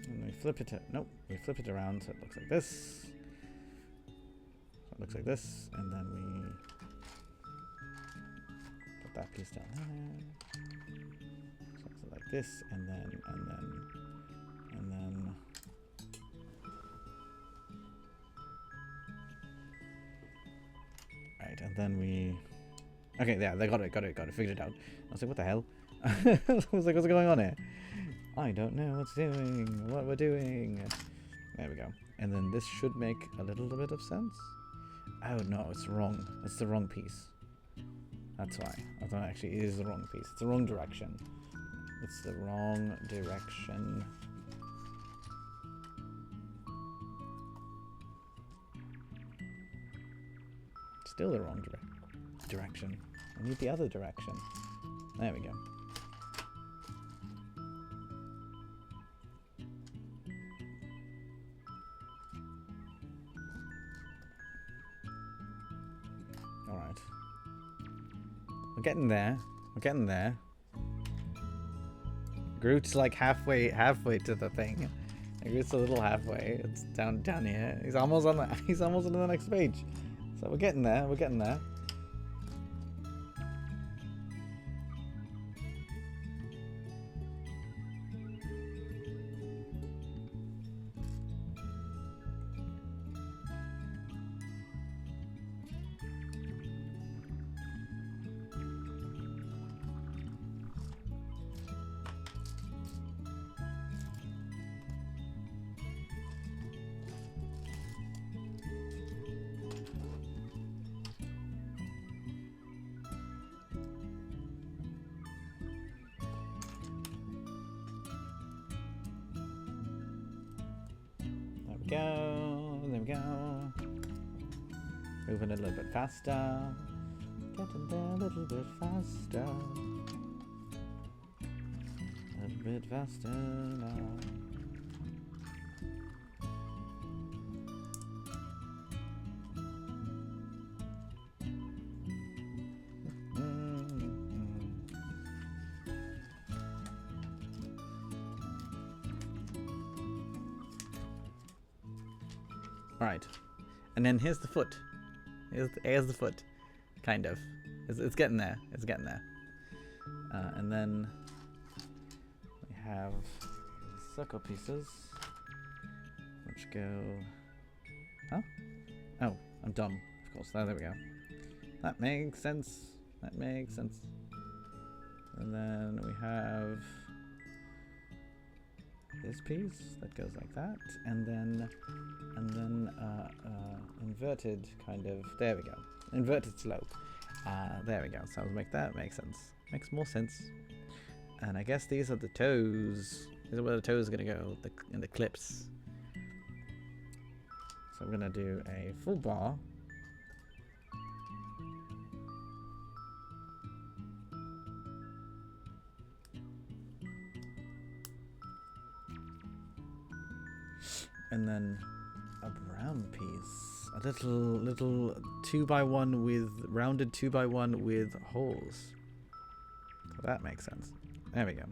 we flip it. Nope, we flip it around so it looks like this. So it looks like this, and then we put that piece down there. So it's like this, and then. Right, and then we. Okay, yeah, they got it, figured it out. I was like, what the hell? I was like, what's going on here? I don't know what we're doing. There we go. And then this should make a little bit of sense. Oh no, it's wrong. It's the wrong piece. That's why. I thought actually it is the wrong piece. It's the wrong direction. It's the wrong direction. Still the wrong direction. I need the other direction. There we go. Alright. We're getting there. We're getting there. Groot's like halfway to the thing. Groot's a little halfway. It's down here. He's almost on the next page. So we're getting there. We're getting there. There we go. Moving a little bit faster. Getting there a little bit faster. A little bit faster now. Right, and then here's the foot. Here's the foot, kind of. It's getting there. It's getting there. And then we have circle pieces, which go. Huh? Oh, I'm dumb. Of course. There we go. That makes sense. That makes sense. And then we have this piece that goes like that, and then inverted kind of. There we go. Inverted slope. There we go. So I'll make that make sense. Makes more sense. And I guess these are the toes. These are where the toes are gonna go in the clips. So I'm gonna do a full bar. And then a brown piece, a little 2x1 with rounded 2x1 with holes. So that makes sense. There we go.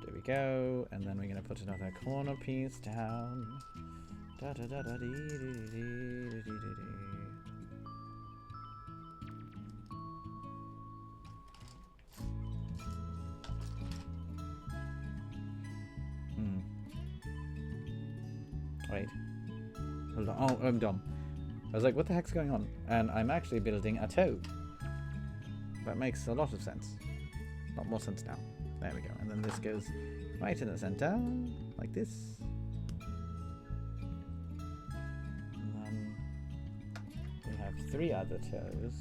There we go. And then we're gonna put another corner piece down. Da da da da dee dee dee dee dee dee. Wait. Hold on. Oh, I'm dumb. I was like, what the heck's going on? And I'm actually building a toe. That makes a lot of sense. A lot more sense now. There we go. And then this goes right in the center, like this. have 3 other toes.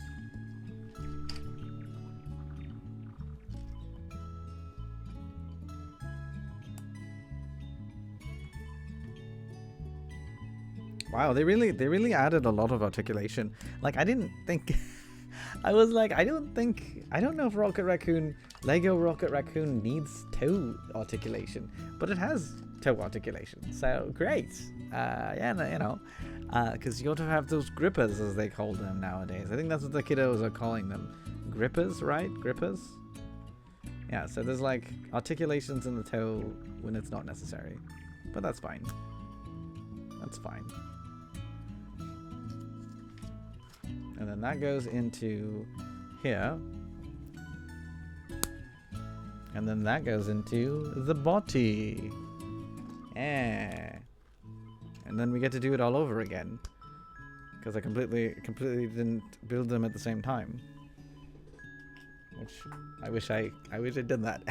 Wow, they really added a lot of articulation. Like, I didn't think I was like, I don't know if Lego Rocket Raccoon needs toe articulation, but it has toe articulation. So great. Yeah, you know, because you got to have those grippers, as they call them nowadays. I think that's what the kiddos are calling them. Grippers, right? Grippers? Yeah, so there's like articulations in the toe when it's not necessary. But that's fine. That's fine. And then that goes into here. And then that goes into the body. Yeah. And then we get to do it all over again. Because I completely didn't build them at the same time. Which I wish I did that.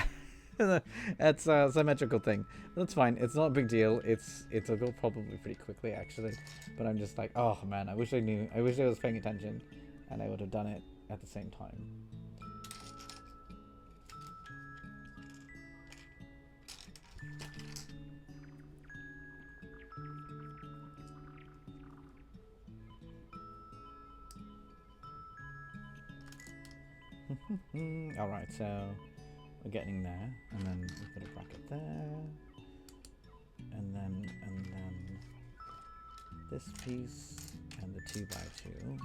That's a symmetrical thing. That's fine. It's not a big deal. It'll go probably pretty quickly actually. But I'm just like, oh man, I wish I knew. I wish I was paying attention and I would have done it at the same time. Alright, so we're getting there, and then we put a bracket there, and then this piece and the 2x2.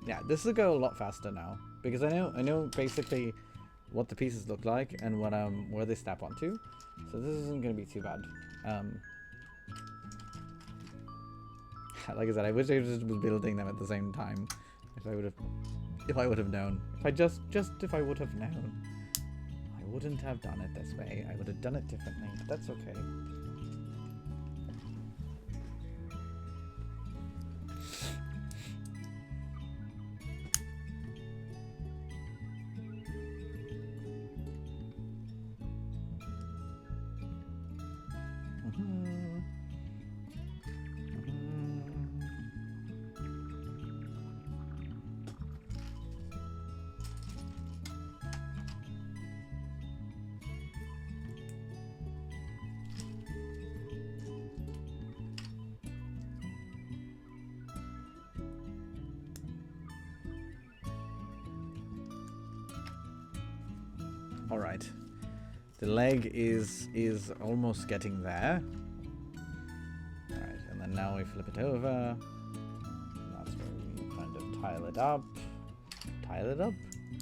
Yeah, this will go a lot faster now because I know basically what the pieces look like and what where they snap onto, so this isn't gonna be too bad. Like I said, I wish I just was building them at the same time. If I would have known. If I would have known, I wouldn't have done it this way. I would have done it differently, but that's okay. All right, the leg is almost getting there. All right, and then now we flip it over. That's where we kind of tile it up, tile it up,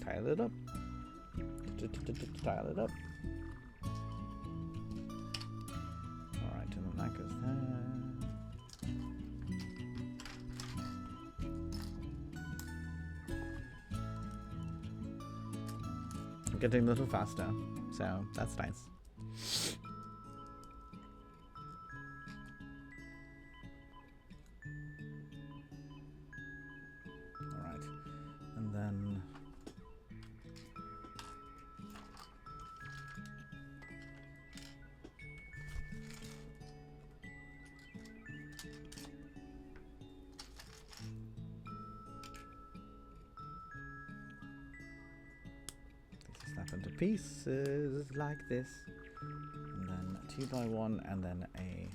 tile it up, tile it up. All right, and then that goes there. Getting a little faster, so that's nice. All right, and then snap into pieces like this, and then a 2x1, and then a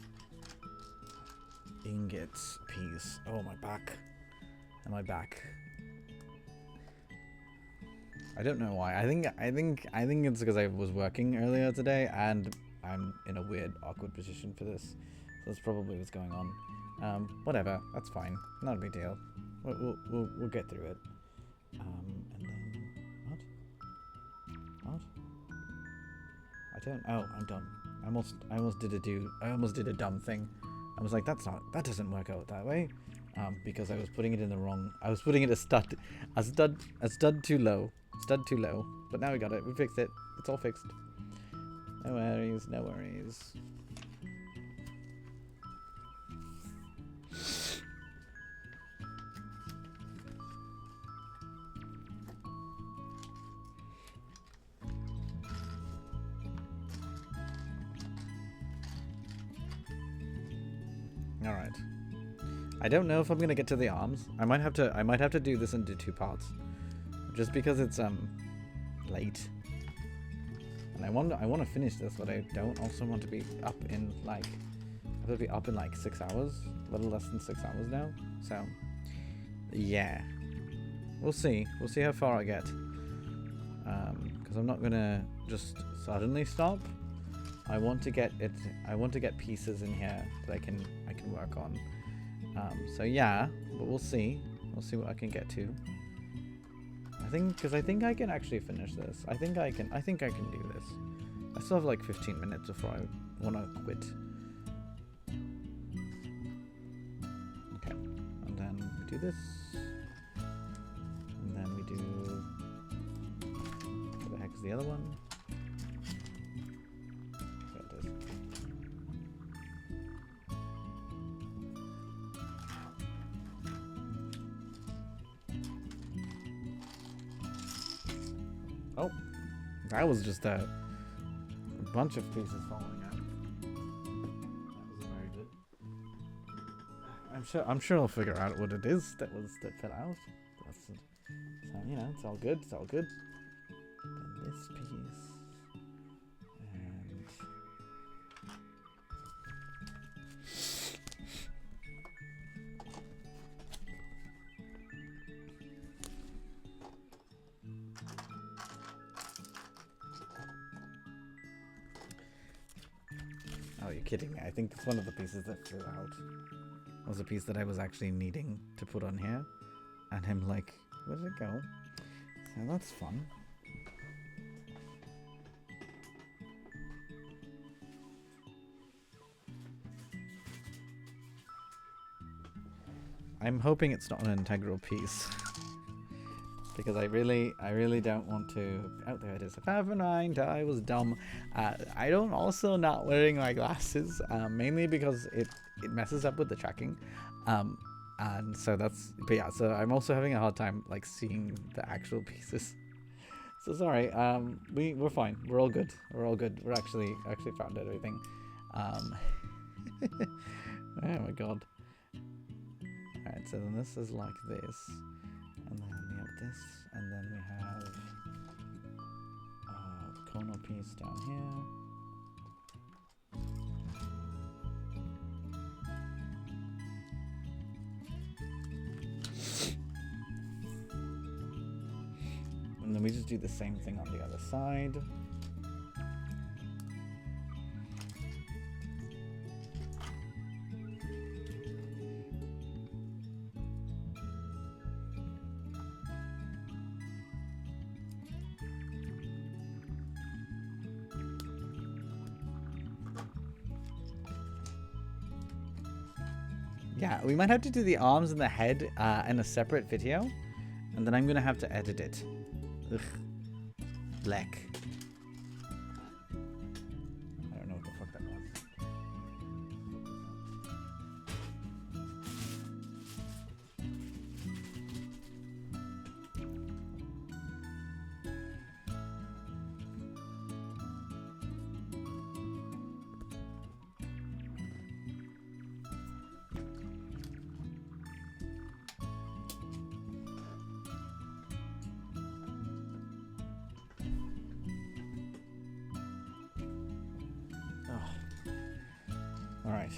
ingot piece. Oh, my back and my back. I don't know why. I think it's because I was working earlier today and I'm in a weird, awkward position for this. So that's probably what's going on. Whatever. That's fine. Not a big deal. We'll get through it. And then what? Oh, I'm dumb. I almost did a dumb thing. I was like, that doesn't work out that way. Because I was putting it in the wrong. I was putting it a stud too low. But now we got it. We fixed it. It's all fixed. No worries, no worries. All right. I don't know if I'm gonna get to the arms. I might have to do this into 2 parts, just because it's late, and I want to finish this, but I don't also want to be up in like, I have to be up in like 6 hours, a little less than 6 hours now. So yeah, we'll see how far I get, because I'm not gonna just suddenly stop. I want to get pieces in here that I can work on. So yeah, but we'll see what I can get to. I think I can actually finish this. I think I can do this. I still have like 15 minutes before I want to quit. Okay, and then we do this, and then we do, where the heck is the other one? Oh, that was just a bunch of pieces falling out. That was very good. I'm sure I'll figure out what it is that fell out. So you know, it's all good. It's all good. Then this piece, and oh, you're kidding me. I think that's one of the pieces that flew out. It was a piece that I was actually needing to put on here. And I'm like, where did it go? So that's fun. I'm hoping it's not an integral piece. Because I really don't want to. Oh, there it is. 509. I was dumb. I don't also not wearing my glasses, mainly because it messes up with the tracking, and so that's. But yeah, so I'm also having a hard time like seeing the actual pieces. So sorry. We're fine. We're all good. We're all good. We're actually found everything. Oh my god. All right. So then this is like this. And then we have this, and then we have a corner piece down here. And then we just do the same thing on the other side. Yeah, we might have to do the arms and the head in a separate video, and then I'm gonna have to edit it. Ugh. Black. I don't know what the fuck that was. All right.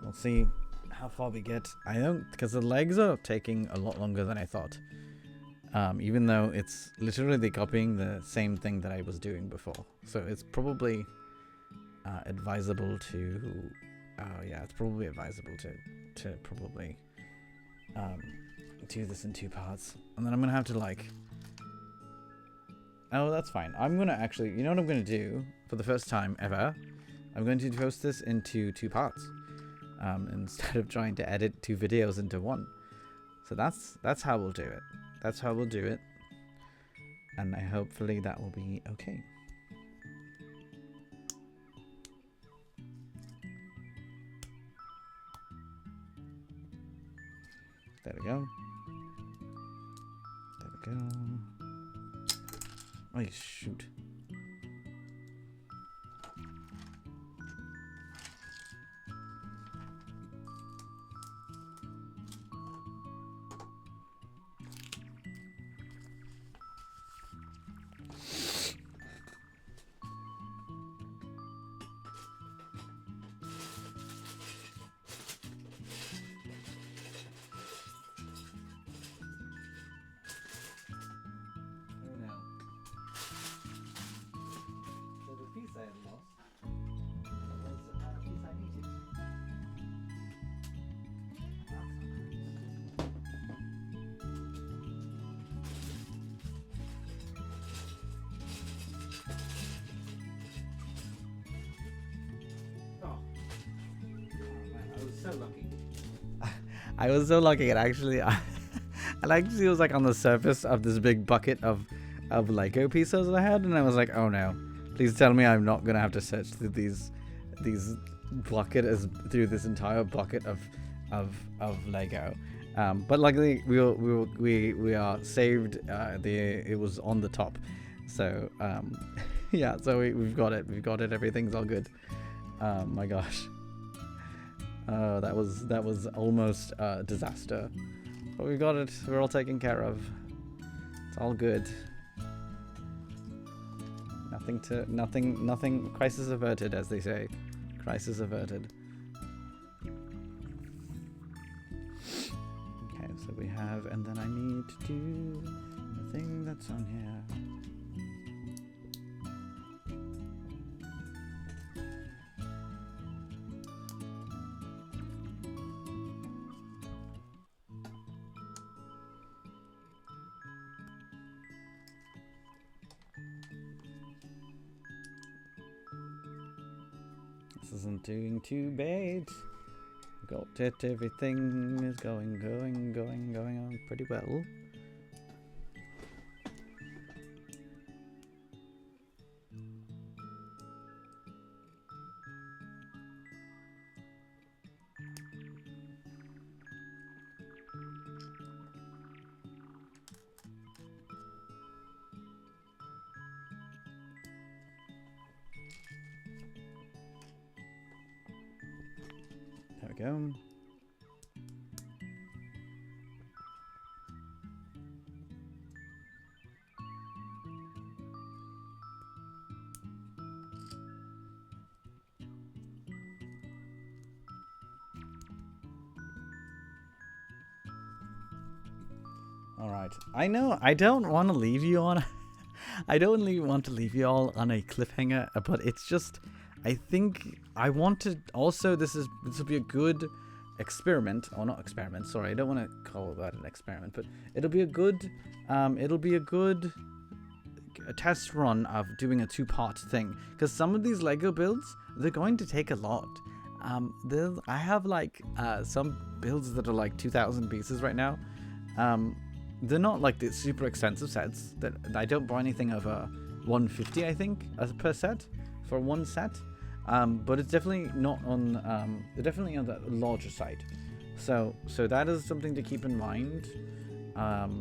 We'll see how far we get. I don't, because the legs are taking a lot longer than I thought. Even though it's literally copying the same thing that I was doing before. So it's probably advisable to, it's probably advisable to probably do this in 2 parts. And then I'm going to have to like, oh, that's fine. I'm going to actually, you know what I'm going to do for the first time ever? I'm going to post this into 2 parts instead of trying to edit 2 videos into 1. So that's how we'll do it. That's how we'll do it. and hopefully that will be okay. There we go. There we go. Oh, shoot. I was so lucky. It actually, it actually was like on the surface of this big bucket of Lego pieces I had, and I was like, oh no, please tell me I'm not gonna have to search through these through this entire bucket of Lego. But luckily we are saved. It was on the top, so yeah. So we've got it. Everything's all good. My gosh. That was almost a disaster, but we got it. We're all taken care of. It's all good. Nothing. Crisis averted, as they say. Crisis averted. Okay, so we have, and then I need to do the thing that's on here. This isn't doing too bad. Got it. Everything is going on pretty well. There we go. All right. I know I don't want to leave you on I don't really want to leave you all on a cliffhanger, but it's just I think I want to also this will be a good experiment, or not experiment, sorry, I don't want to call that an experiment, but it'll be a good test run of doing a two-part thing, because some of these Lego builds, they're going to take a lot. I have like some builds that are like 2,000 pieces right now. They're not like the super expensive sets. That I don't buy anything over 150, I think, per set for one set. But it's definitely not on. They're definitely on the larger side. So that is something to keep in mind.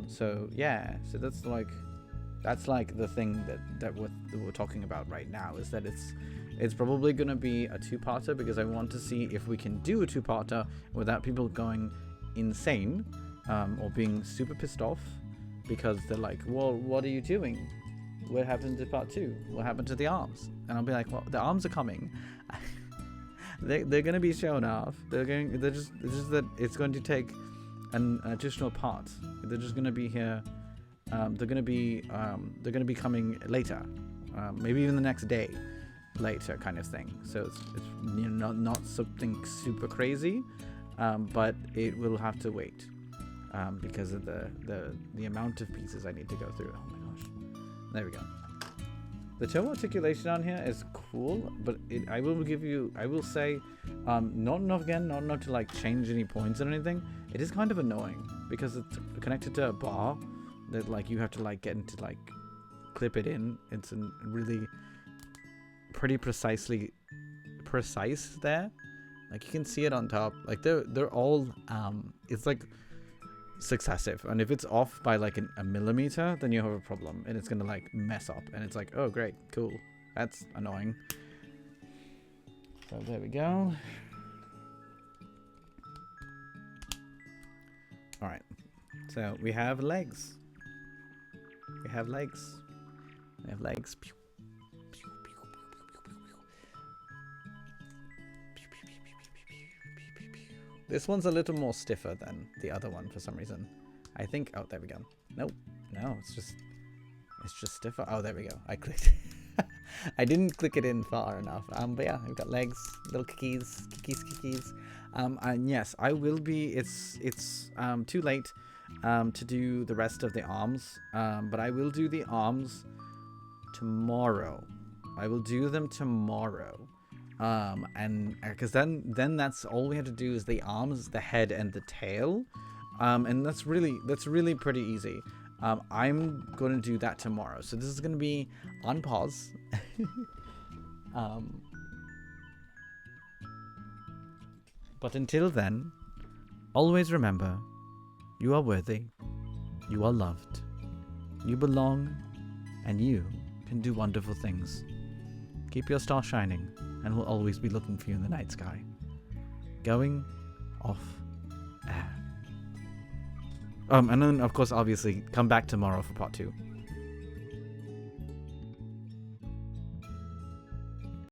So yeah. So that's like the thing that we're talking about right now, is that it's probably going to be a two-parter, because I want to see if we can do a two-parter without people going insane. Or being super pissed off because they're like, well, what are you doing? What happened to part 2? What happened to the arms? And I'll be like, well, the arms are coming. they're going to be shown off. It's just that it's going to take an additional part. They're just going to be here. They're going to be coming later, maybe even the next day later, kind of thing. So it's not something super crazy, but it will have to wait. Because of the amount of pieces I need to go through. Oh my gosh. There we go. The tone articulation on here is cool, but I will say, not enough to like change any points or anything. It is kind of annoying because it's connected to a bar that like you have to like get into like clip it in, it's really pretty precise there. Like you can see it on top. Like they're all it's like successive, and if it's off by like a millimeter, then you have a problem, and it's gonna like mess up, and it's like, oh great, cool, that's annoying. So there we go. All right, so we have legs. We have legs. We have legs. This one's a little more stiffer than the other one for some reason. I think. Oh, there we go. Nope. No, it's just stiffer. Oh, there we go. I clicked. I didn't click it in far enough. But yeah, we've got legs, little kickies. And yes, I will be. It's too late to do the rest of the arms. But I will do the arms tomorrow. I will do them tomorrow. And because then that's all we have to do is the arms, the head, and the tail. And that's really pretty easy. I'm going to do that tomorrow. So this is going to be on pause. But until then, always remember, you are worthy, you are loved, you belong, and you can do wonderful things. Keep your star shining, and we'll always be looking for you in the night sky. Going off air. And then, of course, obviously, come back tomorrow for part 2.